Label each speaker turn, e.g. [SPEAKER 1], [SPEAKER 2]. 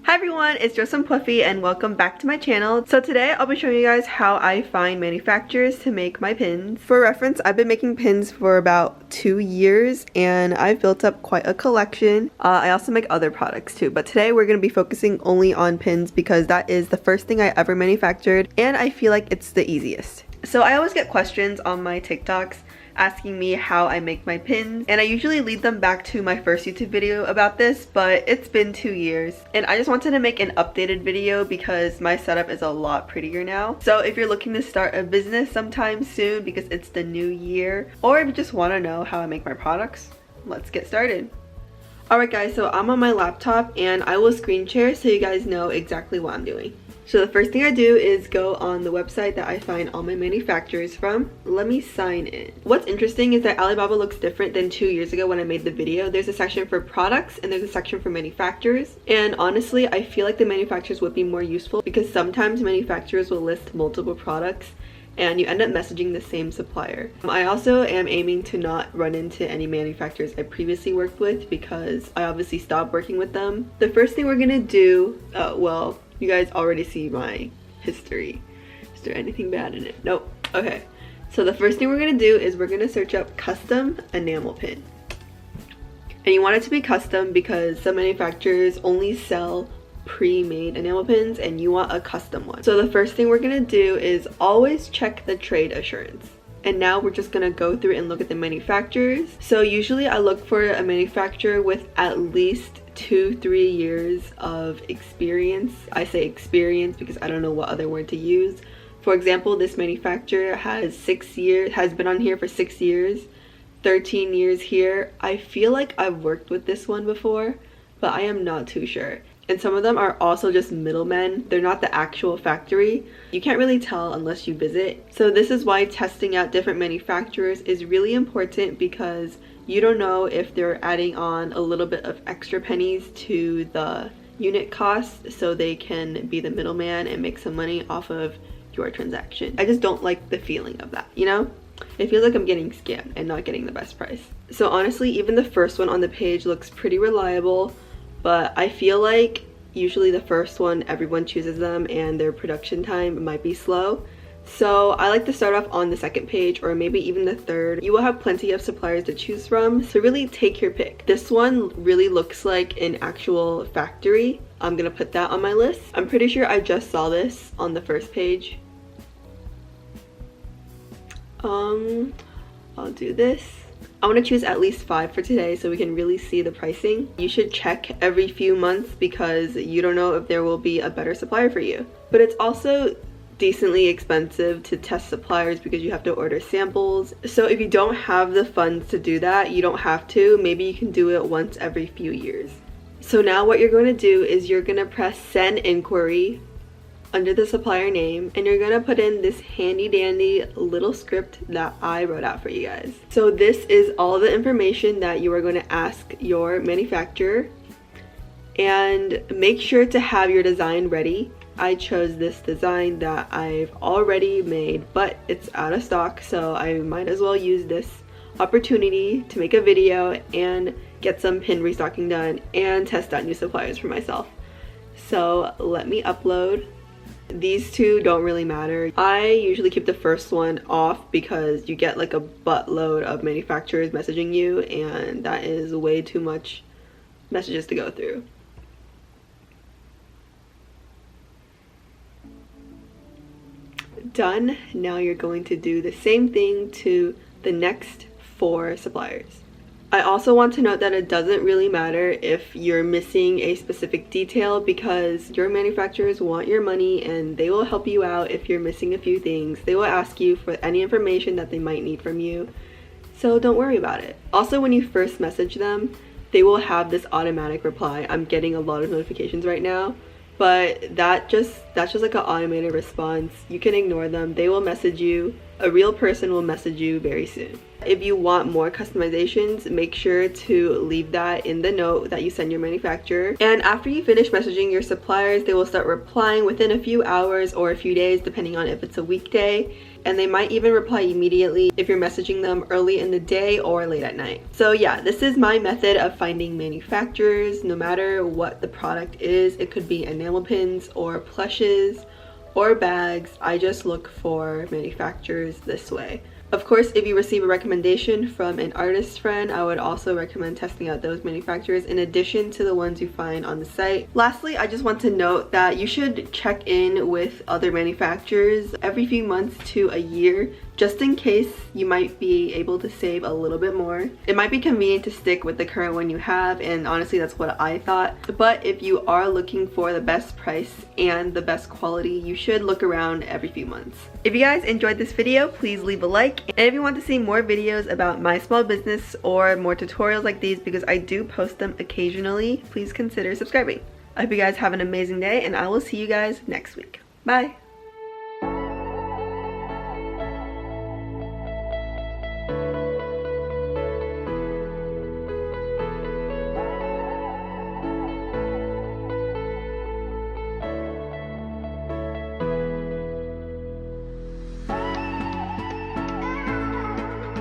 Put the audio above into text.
[SPEAKER 1] Hi everyone, it's Pwuffy and welcome back to my channel. So today I'll be showing you guys how I find manufacturers to make my pins. For reference, I've been making pins for about 2 years and I've built up quite a collection. I also make other products too, but today we're going to be focusing only on pins because that is the first thing I ever manufactured and I feel like it's the easiest. So I always get questions on my TikToks asking me how I make my pins, and I usually lead them back to my first YouTube video about this, but it's been 2 years and I just wanted to make an updated video because my setup is a lot prettier now. So if you're looking to start a business sometime soon because it's the new year, or if you just want to know how I make my products, let's get started. Alright guys, so I'm on my laptop and I will screen share so you guys know exactly what I'm doing. So the first thing I do is go on the website that I find all my manufacturers from. Let me sign in. What's interesting is that Alibaba looks different than 2 years ago when I made the video. There's a section for products and there's a section for manufacturers. And honestly, I feel like the manufacturers would be more useful because sometimes manufacturers will list multiple products and you end up messaging the same supplier. I also am aiming to not run into any manufacturers I previously worked with because I obviously stopped working with them. The first thing we're gonna do, well, you guys already see my history. Is there anything bad in it? Nope. Okay. So the first thing we're gonna do is we're gonna search up custom enamel pin. And you want it to be custom because some manufacturers only sell pre-made enamel pins and you want a custom one. So the first thing we're gonna do is always check the trade assurance. And now we're just gonna go through and look at the manufacturers. So usually I look for a manufacturer with at least 2-3 years of experience. I say experience because I don't know what other word to use. For example, this manufacturer has been on here for 6 years, 13 years here. I feel like I've worked with this one before, but I am not too sure. And some of them are also just middlemen. They're not the actual factory. You can't really tell unless you visit. So this is why testing out different manufacturers is really important because you don't know if they're adding on a little bit of extra pennies to the unit cost so they can be the middleman and make some money off of your transaction. I just don't like the feeling of that, you know? It feels like I'm getting scammed and not getting the best price. So honestly, even the first one on the page looks pretty reliable, but I feel like usually the first one, everyone chooses them and their production time might be slow. So I like to start off on the second page or maybe even the third. You will have plenty of suppliers to choose from, so really take your pick. This one really looks like an actual factory. I'm gonna put that on my list. I'm pretty sure I just saw this on the first page. I'll do this. I want to choose at least 5 for today so we can really see the pricing. You should check every few months because you don't know if there will be a better supplier for you. But it's also decently expensive to test suppliers because you have to order samples. So if you don't have the funds to do that, you don't have to. Maybe you can do it once every few years. So now what you're going to do is you're going to press send inquiry under the supplier name and you're going to put in this handy dandy little script that I wrote out for you guys. So this is all the information that you are going to ask your manufacturer, and make sure to have your design ready. I chose this design that I've already made, but it's out of stock, so I might as well use this opportunity to make a video and get some pin restocking done and test out new suppliers for myself. So let me upload. These two don't really matter. I usually keep the first one off because you get like a buttload of manufacturers messaging you and that is way too much messages to go through. Done. Now you're going to do the same thing to the next 4 suppliers. I also want to note that it doesn't really matter if you're missing a specific detail because your manufacturers want your money and they will help you out if you're missing a few things. They will ask you for any information that they might need from you, so don't worry about it. Also, when you first message them, they will have this automatic reply. I'm getting a lot of notifications right now, but that's just like an automated response. You can ignore them. They will message you a real person will message you very soon. If you want more customizations, make sure to leave that in the note that you send your manufacturer. And after you finish messaging your suppliers, they will start replying within a few hours or a few days, depending on if it's a weekday. And they might even reply immediately if you're messaging them early in the day or late at night. So yeah, this is my method of finding manufacturers, no matter what the product is. It could be enamel pins or plushes or bags. I just look for manufacturers this way. Of course, if you receive a recommendation from an artist friend, I would also recommend testing out those manufacturers in addition to the ones you find on the site. Lastly, I just want to note that you should check in with other manufacturers every few months to a year, just in case you might be able to save a little bit more. It might be convenient to stick with the current one you have, and honestly that's what I thought. But if you are looking for the best price and the best quality, you should look around every few months. If you guys enjoyed this video, please leave a like. And if you want to see more videos about my small business or more tutorials like these, because I do post them occasionally, please consider subscribing. I hope you guys have an amazing day, and I will see you guys next week. Bye!